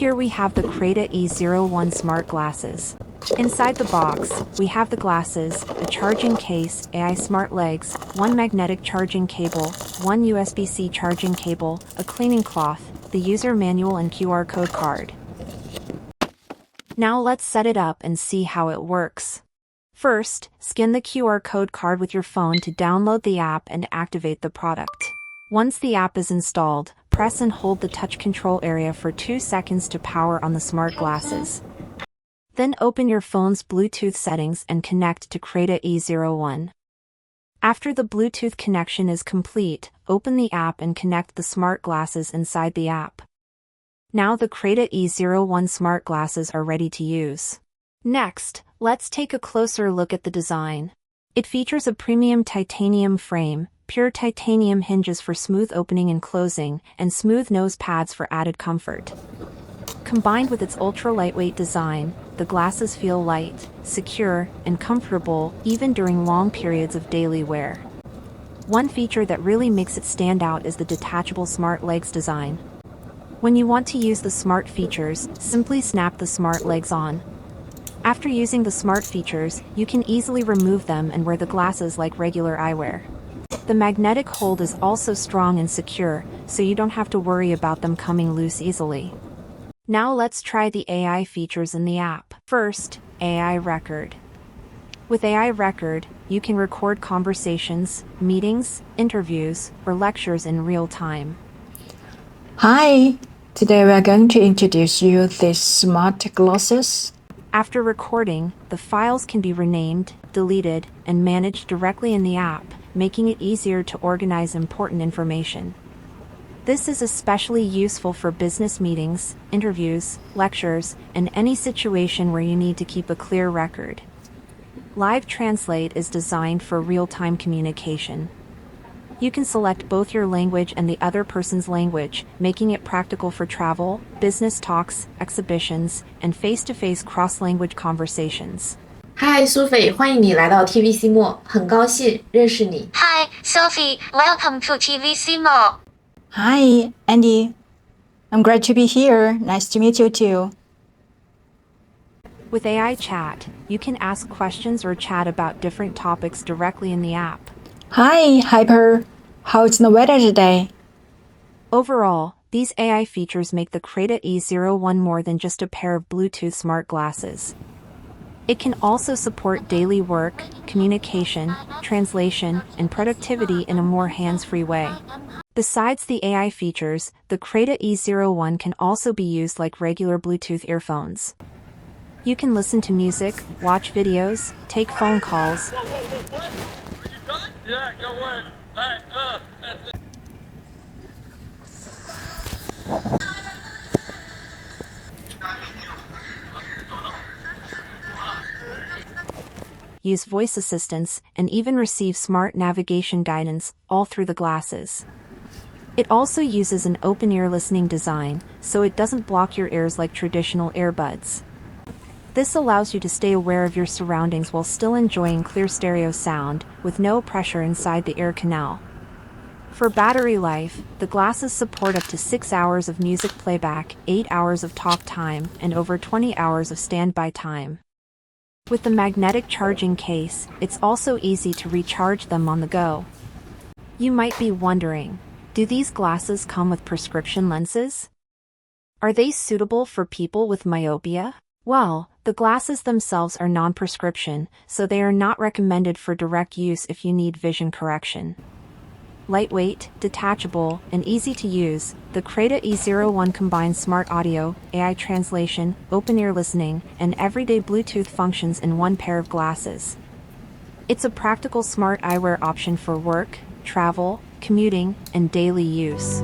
Here we have the KRETA E01 Smart Glasses. Inside the box, we have the glasses, a charging case, AI smart legs, one magnetic charging cable, one USB-C charging cable, a cleaning cloth, the user manual and QR code card. Now let's set it up and see how it works. First, scan the QR code card with your phone to download the app and activate the product. Once the app is installed, press and hold the touch control area for 2 seconds to power on the smart glasses. Then open your phone's Bluetooth settings and connect to KRETA E01. After the Bluetooth connection is complete, open the app and connect the smart glasses inside the app. Now the KRETA E01 smart glasses are ready to use. Next, let's take a closer look at the design. It features a premium titanium frame, pure titanium hinges for smooth opening and closing, and smooth nose pads for added comfort. Combined with its ultra-lightweight design, the glasses feel light, secure, and comfortable even during long periods of daily wear. One feature that really makes it stand out is the detachable smart legs design. When you want to use the smart features, simply snap the smart legs on. After using the smart features, you can easily remove them and wear the glasses like regular eyewear. The magnetic hold is also strong and secure, so you don't have to worry about them coming loose easily. Now let's try the AI features in the app. First, AI Record. With AI Record, you can record conversations, meetings, interviews, or lectures in real time. Hi, today we are going to introduce you these smart glasses. After recording, the files can be renamed, deleted, and managed directly in the app, making it easier to organize important information. This is especially useful for business meetings, interviews, lectures, and any situation where you need to keep a clear record. Live Translate is designed for real-time communication. You can select both your language and the other person's language, making it practical for travel, business talks, exhibitions, and face-to-face cross-language conversations. Hi, Sophie， 欢迎你来到 TVCMALL， 很高兴认识你。Hi, Sophie. Welcome to TVCMALL. Hi, Andy. I'm glad to be here. Nice to meet you too. With AI Chat, you can ask questions or chat about different topics directly in the app. Hi, Hyper. How's the weather today? Overall, these AI features make the KRETA E01 more than just a pair of Bluetooth smart glasses. It can also support daily work, communication, translation, and productivity in a more hands-free way. Besides the AI features, the KRETA E01 can also be used like regular Bluetooth earphones. You can listen to music, watch videos, take phone calls, use voice assistants, and even receive smart navigation guidance, all through the glasses. It also uses an open-ear listening design, so it doesn't block your ears like traditional earbuds. This allows you to stay aware of your surroundings while still enjoying clear stereo sound, with no pressure inside the ear canal. For battery life, the glasses support up to 6 hours of music playback, 8 hours of talk time, and over 20 hours of standby time. With the magnetic charging case, it's also easy to recharge them on the go. You might be wondering, do these glasses come with prescription lenses? Are they suitable for people with myopia? Well, the glasses themselves are non-prescription, so they are not recommended for direct use if you need vision correction. Lightweight, detachable, and easy to use, the KRETA E01 combines smart audio, AI translation, open-ear listening, and everyday Bluetooth functions in one pair of glasses. It's a practical smart eyewear option for work, travel, commuting, and daily use.